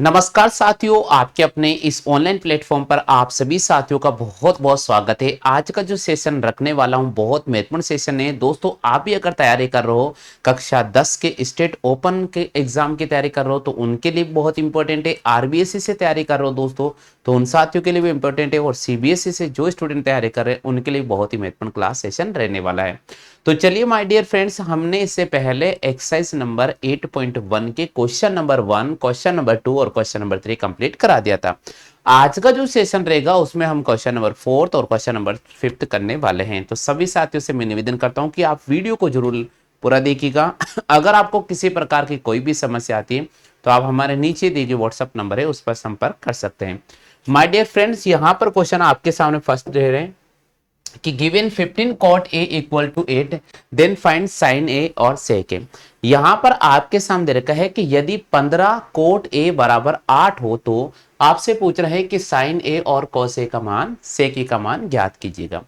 नमस्कार साथियों, आपके अपने इस ऑनलाइन प्लेटफॉर्म पर आप सभी साथियों का बहुत बहुत स्वागत है। आज का जो सेशन रखने वाला हूं बहुत महत्वपूर्ण सेशन है दोस्तों। आप भी अगर तैयारी कर रहे हो, कक्षा 10 के स्टेट ओपन के एग्जाम की तैयारी कर रहे हो तो उनके लिए बहुत इंपॉर्टेंट है। आरबीएससी से तैयारी कर रहे हो दोस्तों तो उन साथियों के लिए भी इंपॉर्टेंट है, और सीबीएसई से जो स्टूडेंट तैयारी कर रहे हैं उनके लिए बहुत ही महत्वपूर्ण क्लास सेशन रहने वाला है। तो चलिए माय डियर फ्रेंड्स, हमने इससे पहले एक्सरसाइज नंबर 8.1 के क्वेश्चन नंबर 1, क्वेश्चन नंबर 2 और क्वेश्चन नंबर 3 कंप्लीट करा दिया था। आज का जो सेशन रहेगा उसमें हम क्वेश्चन नंबर 4 और क्वेश्चन नंबर 5 करने वाले हैं। तो सभी साथियों से मैं निवेदन करता हूं कि आप वीडियो को जरूर पूरा देखिएगा। अगर आपको किसी प्रकार की कोई भी समस्या आती है तो आप हमारे नीचे दिए गए व्हाट्सएप नंबर है उस पर संपर्क कर सकते हैं। माय डियर फ्रेंड्स, यहाँ पर क्वेश्चन आपके सामने फर्स्ट दे रहे हैं कि given 15 cot a equal to 8 then find sine a और sec a। यहां पर आपके सामने दे रखा है कि यदि 15 cot a बराबर 8 हो तो आपसे पूछ रहा है कि साइन a और cos a का मान sec a का मान ज्ञात कीजिएगा।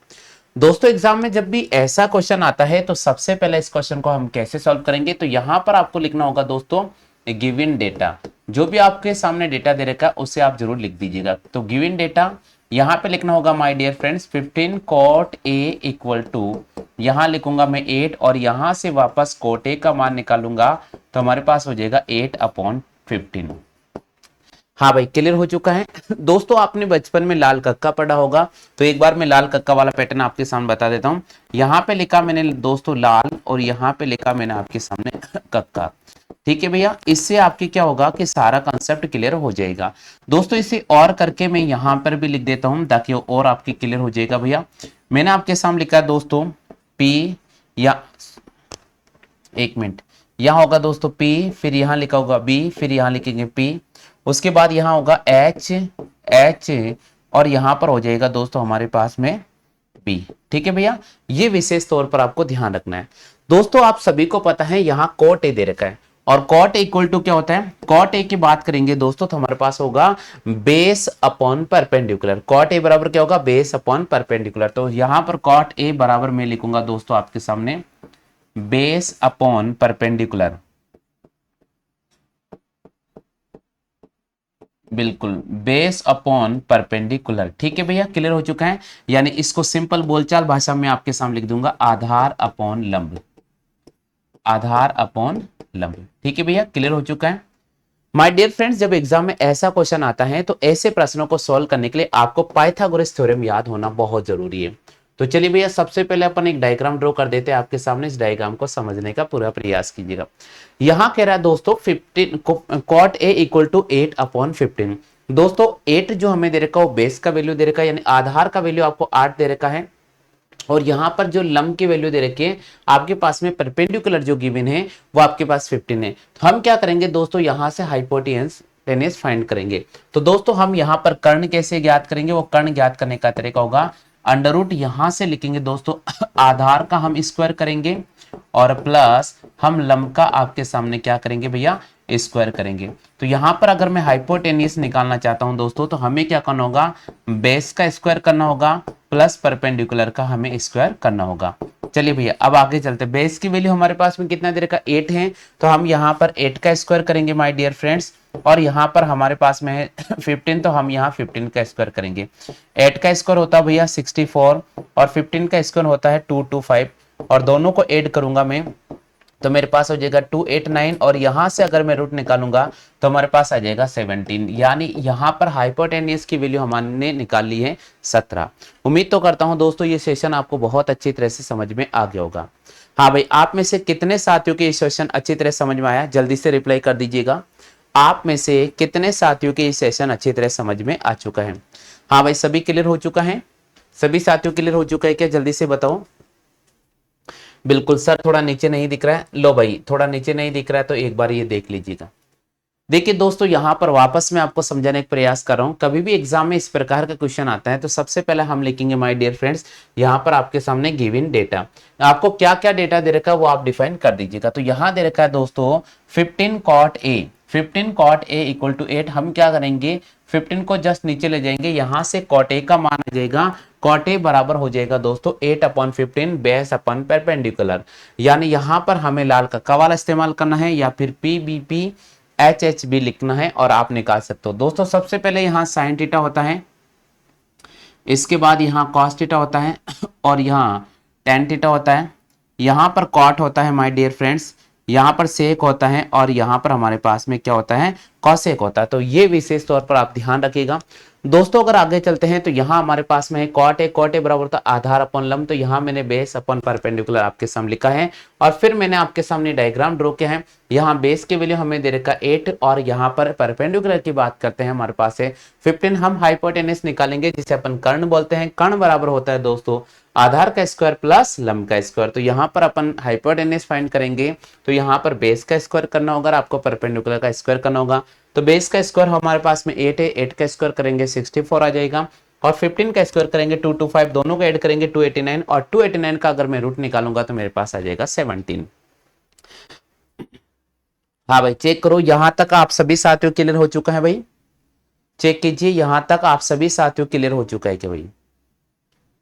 दोस्तों एग्जाम में जब भी ऐसा क्वेश्चन आता है तो सबसे पहले इस क्वेश्चन को हम कैसे सॉल्व करेंगे, तो यहां पर आपको लिखना होगा दोस्तों गिवन डेटा। जो भी आपके सामने डेटा दे रखा है उसे आप जरूर लिख दीजिएगा। तो गिवन डेटा यहां पे लिखना होगा my dear friends 15 cot a equal to, यहां लिखूंगा मैं 8 और यहां से वापस cot a का मान निकालूंगा तो हमारे पास हो जाएगा 8/15। हाँ भाई, क्लियर हो चुका है। दोस्तों आपने बचपन में लाल कक्का पढ़ा होगा तो एक बार मैं लाल कक्का वाला पैटर्न आपके सामने बता देता हूं। यहाँ पे लिखा मैंने दोस्तों लाल और यहाँ पे लिखा मैंने आपके सामने कक्का। ठीक है भैया, इससे आपके क्या होगा कि सारा कंसेप्ट क्लियर हो जाएगा। दोस्तों इसे और करके मैं यहाँ पर भी लिख देता हूँ ताकि और आपकी क्लियर हो जाएगा। भैया मैंने आपके सामने लिखा है दोस्तों P, या एक मिनट, यहाँ होगा दोस्तों P, फिर यहाँ लिखा होगा B, फिर यहाँ लिखेंगे P, उसके बाद यहाँ होगा H और यहाँ पर हो जाएगा दोस्तों हमारे पास में B। ठीक है भैया, ये विशेष तौर पर आपको ध्यान रखना है। दोस्तों आप सभी को पता है यहाँ cot a दे रखा है और cot a इक्वल टू क्या होता है, cot a की बात करेंगे दोस्तों तो हमारे पास होगा base upon perpendicular. cot a बराबर क्या होगा, बेस अपॉन परपेंडिकुलर। तो यहां पर cot a बराबर मैं लिखूंगा दोस्तों आपके सामने बेस अपॉन परपेंडिकुलर। बिल्कुल, बेस अपॉन परपेंडिकुलर। ठीक है भैया, क्लियर हो चुका है। यानी इसको सिंपल बोलचाल भाषा में आपके सामने लिख दूंगा आधार अपॉन लंब, आधार अपॉन लंब। ठीक है भैया, क्लियर हो चुका है। माय डियर फ्रेंड्स, जब एग्जाम में ऐसा क्वेश्चन आता है तो ऐसे प्रश्नों को सॉल्व करने के लिए आपको पाइथागोरस थ्योरम याद होना बहुत जरूरी है। तो चलिए भैया सबसे पहले अपन एक डायग्राम ड्रॉ कर देते हैं आपके सामने। इस डायग्राम को समझने का पूरा प्रयास कीजिएगा। यहां कह रहा है दोस्तों 15 cot a इक्वल टू 8/15। दोस्तों 8 जो हमें दे रखा है वो बेस का वैल्यू दे रखा है, यानी आधार का वैल्यू आपको 8 दे रखा है, और यहां पर जो लंब की वैल्यू दे रखी है आपके पास में परपेंडिकुलर जो गिवन है वो आपके पास 15 है। तो हम क्या करेंगे दोस्तों, यहां से हाइपोटेन्यूज टेनिस फाइंड करेंगे। तो दोस्तों हम यहां पर कर्ण कैसे ज्ञात करेंगे, वो कर्ण ज्ञात करने का तरीका होगा अंडर रूट यहां से लिखेंगे दोस्तों आधार का हम स्क्वायर करेंगे और प्लस हम लंब का आपके सामने क्या करेंगे भैया, स्क्वायर करेंगे। तो यहां पर अगर मैं हाइपोटेन्यूज निकालना चाहता हूं दोस्तों तो हमें क्या करना होगा, बेस का स्क्वायर करना होगा प्लस परपेंडिकुलर का हमें स्क्वायर करना होगा। चलिए भैया अब आगे चलते। बेस की वैल्यू हमारे पास में कितना दे रखा, 8 है, तो हम यहाँ पर 8 का स्क्वायर करेंगे माय डियर फ्रेंड्स, और यहाँ पर हमारे पास में है 15 तो हम यहाँ 15 का स्क्वायर करेंगे। 8 का स्क्वायर होता है भैया 64 और 15 का स्क्वायर होता है 225, और दोनों को ऐड करूंगा मैं तो मेरे पास हो जाएगा 289, और यहां से अगर मैं रूट निकालूंगा तो हमारे पास आ जाएगा 17। यानी यहां पर हाइपोटेन्यूज की वैल्यू हमने निकाल ली है 17। उम्मीद तो करता हूं दोस्तों ये सेशन आपको बहुत अच्छी तरह से समझ में आ गया होगा। हाँ भाई, आप में से कितने साथियों के ये सेशन अच्छी तरह समझ में आया, जल्दी से रिप्लाई कर दीजिएगा। आप में से कितने साथियों के ये सेशन अच्छी तरह समझ में आ चुका है। हाँ भाई, सभी क्लियर हो चुका है, सभी साथियों क्लियर हो चुका है क्या, जल्दी से बताओ। बिल्कुल सर, थोड़ा नीचे नहीं दिख रहा है। लो भाई, थोड़ा नीचे नहीं दिख रहा है तो एक बार ये देख लीजिएगा। देखिए दोस्तों यहां पर वापस मैं आपको समझाने का प्रयास कर रहा हूं। कभी भी एग्जाम में इस प्रकार का क्वेश्चन आता है तो सबसे पहले हम लिखेंगे माय डियर फ्रेंड्स यहां पर आपके सामने गिवन डेटा। आपको क्या क्या डेटा दे रखा है वो आप डिफाइन कर दीजिएगा। तो यहां दे रखा है दोस्तों 15 cot a, 15 cot a equal to 8। हम क्या करेंगे, 15 को जस्ट नीचे ले जाएंगे, यहां से cot a का मान आ जाएगा, cot a बराबर हो जाएगा दोस्तों 8/15 बेस अपन परपेंडिकुलर। यानी यहां पर हमें लाल कक्का वाला इस्तेमाल करना है या फिर PBP एच एच भी लिखना है और आप निकाल सकते हो। दोस्तों सबसे पहले यहाँ साइन थीटा होता है, इसके बाद यहाँ कॉस थीटा होता है और यहाँ टेन थीटा होता है, यहाँ पर कॉट होता है माय डियर फ्रेंड्स, यहाँ पर सेक होता है और यहाँ पर हमारे पास में क्या होता है, कॉसेक होता है। तो ये विशेष तौर पर आप ध्यान रखिएगा। दोस्तों अगर आगे चलते हैं तो यहाँ हमारे पास में है कॉट ए बराबर होता है आधार अपन लंब, तो यहाँ मैंने बेस अपन परपेंडिकुलर आपके सामने लिखा है और फिर मैंने आपके सामने डायग्राम ड्रॉ किया है। यहाँ बेस की वैल्यू हमें दे रखा 8 और यहाँ पर परपेंडिकुलर की बात करते हैं हमारे पास है 15। हम हाइपोटेनस निकालेंगे जिसे अपन कर्ण बोलते हैं। कर्ण बराबर होता है दोस्तों आधार का स्क्वायर प्लस लंब का स्क्वायर। तो यहाँ पर अपन हाइपोटेनस फाइंड करेंगे तो यहाँ पर बेस का स्क्वायर करना होगा, आपको परपेंडिकुलर का स्क्वायर करना होगा। तो बेस का स्क्वायर हमारे पास में 8 है, 8 का स्क्वायर करेंगे 64 आ जाएगा और 15 का स्क्वायर करेंगे 225, दोनों को ऐड करेंगे 289 और 289 का अगर मैं रूट निकालूंगा तो मेरे पास आ जाएगा 17। हाँ भाई चेक करो, यहां तक आप सभी साथियों क्लियर हो चुका है भाई, चेक कीजिए यहां तक आप सभी साथियों क्लियर हो चुका है क्या भाई,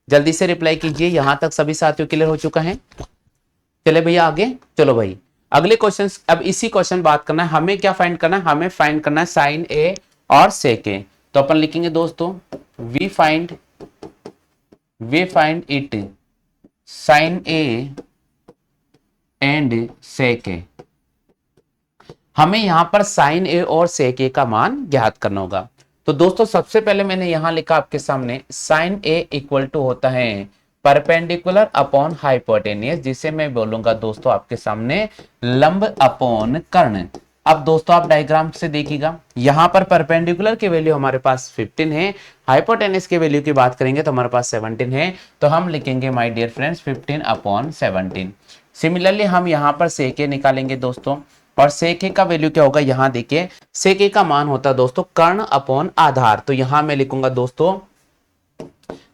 जल्दी से रिप्लाई कीजिए यहां तक सभी साथियों क्लियर हो चुका है। चले भैया आगे चलो भाई, अगले क्वेश्चन। अब इसी क्वेश्चन बात करना है, हमें क्या फाइंड करना है, हमें फाइंड करना है साइन ए और सेक ए। तो अपन लिखेंगे दोस्तों we find it sine a and sec a. हमें यहां पर साइन ए और सेक ए का मान ज्ञात करना होगा। तो दोस्तों सबसे पहले मैंने यहां लिखा आपके सामने साइन ए इक्वल टू होता है परपेंडिकुलर अपॉन हाइपोटेनियस, जिसे मैं बोलूंगा दोस्तों आपके सामने लंब अपॉन कर्ण। अब दोस्तों आप डायग्राम से देखिएगा, यहां पर परपेंडिकुलर की वैल्यू हमारे पास 15 है, हाइपोटेनियस की वैल्यू की बात करेंगे तो हमारे पास 17 है। तो हम लिखेंगे my dear friends 15 upon 17। Similarly हम यहां पर सेक ए निकालेंगे दोस्तों, और सेक ए का वैल्यू क्या होगा, यहां देखिए सेक ए का मान होता है दोस्तों कर्ण अपॉन आधार। तो यहां मैं लिखूंगा दोस्तों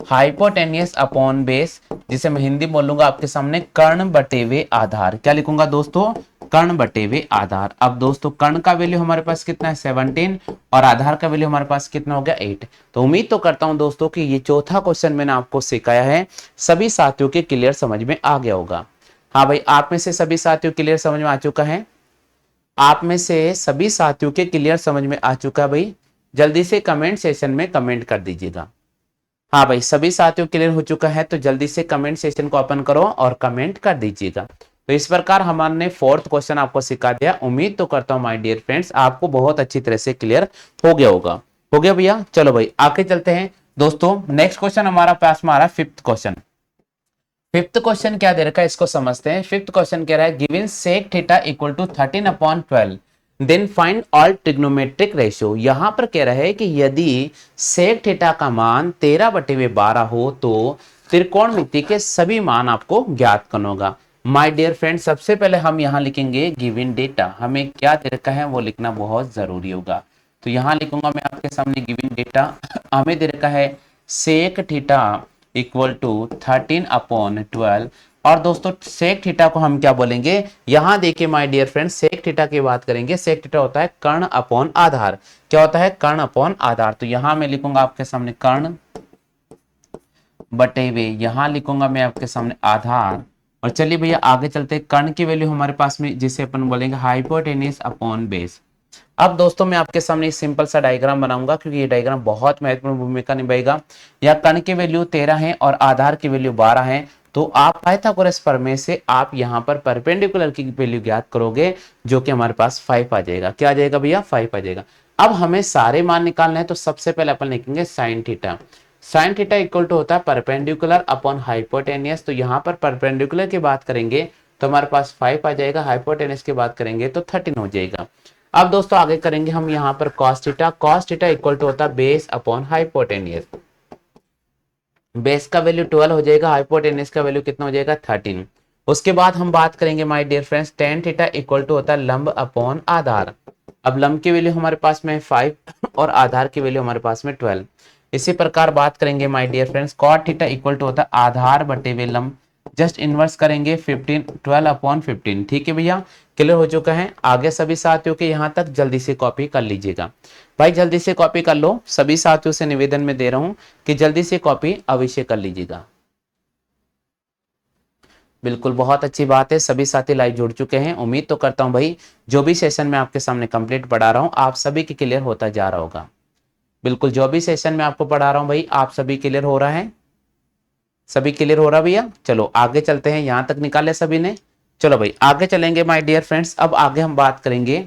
हाइपोटेनियस अपॉन बेस, जिसे मैं हिंदी बोलूंगा आपके सामने कर्ण बटे हुए आधार। क्या लिखूंगा दोस्तों, कर्ण बटे हुए आधार। अब दोस्तों कर्ण का वैल्यू हमारे पास कितना है 17 और आधार का वैल्यू हमारे पास कितना हो गया 8। तो उम्मीद तो करता हूं दोस्तों कि ये चौथा क्वेश्चन मैंने आपको सिखाया है सभी साथियों के क्लियर समझ में आ गया होगा। हाँ भाई आप में से सभी साथियों क्लियर समझ में आ चुका है, आप में से सभी साथियों के क्लियर समझ में आ चुका है भाई, जल्दी से कमेंट सेशन में कमेंट कर दीजिएगा। हाँ भाई सभी साथियों क्लियर हो चुका है तो जल्दी से कमेंट सेशन को ओपन करो और कमेंट कर दीजिएगा। तो इस प्रकार हमने फोर्थ क्वेश्चन आपको सिखा दिया। उम्मीद तो करता हूं माय डियर फ्रेंड्स आपको बहुत अच्छी तरह से क्लियर हो गया होगा। हो गया भैया, चलो भाई आगे चलते हैं दोस्तों। नेक्स्ट क्वेश्चन हमारा पास में आ रहा है फिफ्थ क्वेश्चन। फिफ्थ क्वेश्चन क्या दे रखा है इसको समझते हैं। फिफ्थ क्वेश्चन कह रहा है given sec theta equal to 13 upon 12 then find all trigonometric ratio. यहां पर कह रहा है कि यदि सेक थीटा का मान 13/12 हो तो त्रिकोणमिति के सभी मान आपको ज्ञात करना होगा। माय डियर फ्रेंड सबसे पहले हम यहां लिखेंगे गिवन डेटा, हमें क्या दे रखा है वो लिखना बहुत जरूरी होगा। तो यहां लिखूंगा मैं आपके सामने गिवन डेटा, हमें दे रखा है sec theta equal to 13 upon 12। और दोस्तों सेक थीटा को हम क्या बोलेंगे, यहां देखिए my dear friends sec theta की बात करेंगे, सेक थीटा होता है कर्ण अपॉन आधार। क्या होता है, कर्ण अपॉन आधार। तो यहां मैं लिखूंगा आपके सामने कर्ण बटे हुए, यहां लिखूंगा मैं आपके सामने आधार। और चलिए भैया आगे चलते, कर्ण की वैल्यू हमारे पास में जिसे अपन बोलेंगे हाइपोटेनियस अपॉन बेस। अब दोस्तों मैं आपके सामने एक सिंपल सा डायग्राम बनाऊंगा क्योंकि ये डायग्राम बहुत महत्वपूर्ण भूमिका निभाएगा। या कर्ण की वैल्यू 13 है और आधार की वैल्यू 12 है, तो आप पाइथागोरस प्रमेय से आप यहाँ पर परपेंडिकुलर की वैल्यू ज्ञात करोगे जो कि हमारे पास 5 आ जाएगा। क्या आ जाएगा भैया, 5 आ जाएगा। अब हमें सारे मान निकालना है तो सबसे पहले अपन लिखेंगे sine theta. Sine theta equal to होता है परपेंडिकुलर अपॉन हाइपोटेनियस। तो यहाँ पर परपेंडिकुलर की बात करेंगे तो हमारे पास 5 आ जाएगा, हाइपोटेनियस की बात करेंगे तो 13 हो जाएगा। अब दोस्तों आगे करेंगे हम यहाँ पर cos theta. cos theta equal to होता है बेस अपॉन हाइपोटेनियस। बेस का वैल्यू 12 हो जाएगा, हाइपोटेनियस का वैल्यू कितना हो जाएगा 13। उसके बाद हम बात करेंगे my dear friends tan theta equal to होता है लंब अपॉन आधार। अब लंब की वैल्यू हमारे पास में 5 और आधार की वैल्यू हमारे पास में 12। इसी प्रकार बात करेंगे my dear friends cot theta equal to होता है आधार बटे हुए लंब, जस्ट इनवर्स करेंगे 12 अपॉन 15। ठीक है भैया, क्लियर हो चुका है। आगे सभी साथियों के यहाँ तक जल्दी से कॉपी कर लीजिएगा भाई, जल्दी से कॉपी कर लो। सभी साथियों से निवेदन में दे रहा हूं कि जल्दी से कॉपी अवश्य कर लीजिएगा। बिल्कुल, बहुत अच्छी बात है। सभी साथी लाइव जुड़ चुके हैं। उम्मीद तो करता हूँ भाई जो भी सेशन मैं आपके सामने कंप्लीट पढ़ा रहा हूँ आप सभी की क्लियर होता जा रहा होगा। बिल्कुल, जो भी सेशन मैं आपको पढ़ा रहा हूँ भाई आप सभी क्लियर हो रहा है। सभी क्लियर हो रहा भैया? चलो आगे चलते हैं, यहां तक निकाले सभी ने। चलो भाई आगे चलेंगे माय डियर फ्रेंड्स। अब आगे हम बात करेंगे,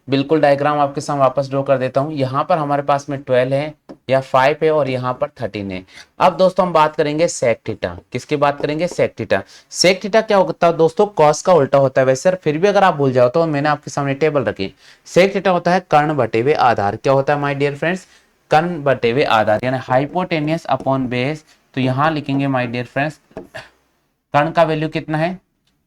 बिल्कुल डायग्राम आपके सामने वापस ड्रॉ कर देता हूं। यहाँ पर हमारे पास में 12 है या 5 है और यहाँ पर 13 है। अब दोस्तों हम बात करेंगे सेक थीटा। किसकी बात करेंगे? Sec theta. सेक थीटा क्या होता है दोस्तों? कॉस का उल्टा होता है। वैसे फिर भी अगर आप भूल जाओ तो मैंने आपके सामने टेबल रखी। सेक थीटा होता है कर्ण बटे हुए आधार। क्या होता है माय डियर फ्रेंड्स? कर्ण बटे हुए आधार यानी हाइपोटेनियस अपॉन बेस। तो यहाँ लिखेंगे माय डियर फ्रेंड्स, कर्ण का वैल्यू कितना है?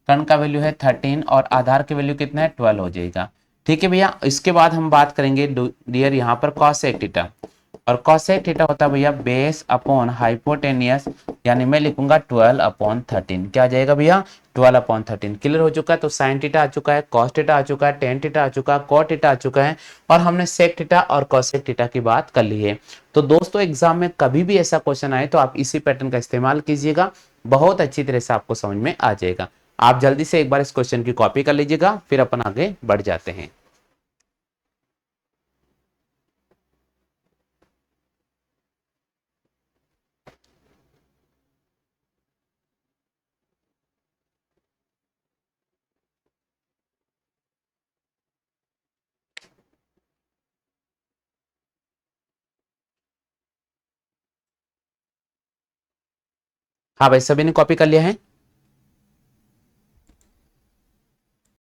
कर्ण का वैल्यू है 13 और आधार की वैल्यू कितना है? 12 हो जाएगा। ठीक है भैया। इसके बाद हम बात करेंगे डियर यहाँ पर कॉसेक थीटा। और कॉसेक थीटा होता है भैया बेस अपॉन हाइपोटेनियस, यानी मैं लिखूंगा 12 अपॉन 13। क्या आ जाएगा भैया? 12 अपॉन 13। क्लियर हो चुका है। तो साइन थीटा आ चुका है, कॉस थीटा आ चुका है, टेन थीटा आ चुका है, कॉट थीटा आ चुका है और हमने सेक थीटा और कॉसेक थीटा की बात कर ली है। तो दोस्तों एग्जाम में कभी भी ऐसा क्वेश्चन आए तो आप इसी पैटर्न का इस्तेमाल कीजिएगा, बहुत अच्छी तरह से आपको समझ में आ जाएगा। आप जल्दी से एक बार इस क्वेश्चन की कॉपी कर लीजिएगा, फिर अपन आगे बढ़ जाते हैं। हाँ भाई, सभी ने कॉपी कर लिया है?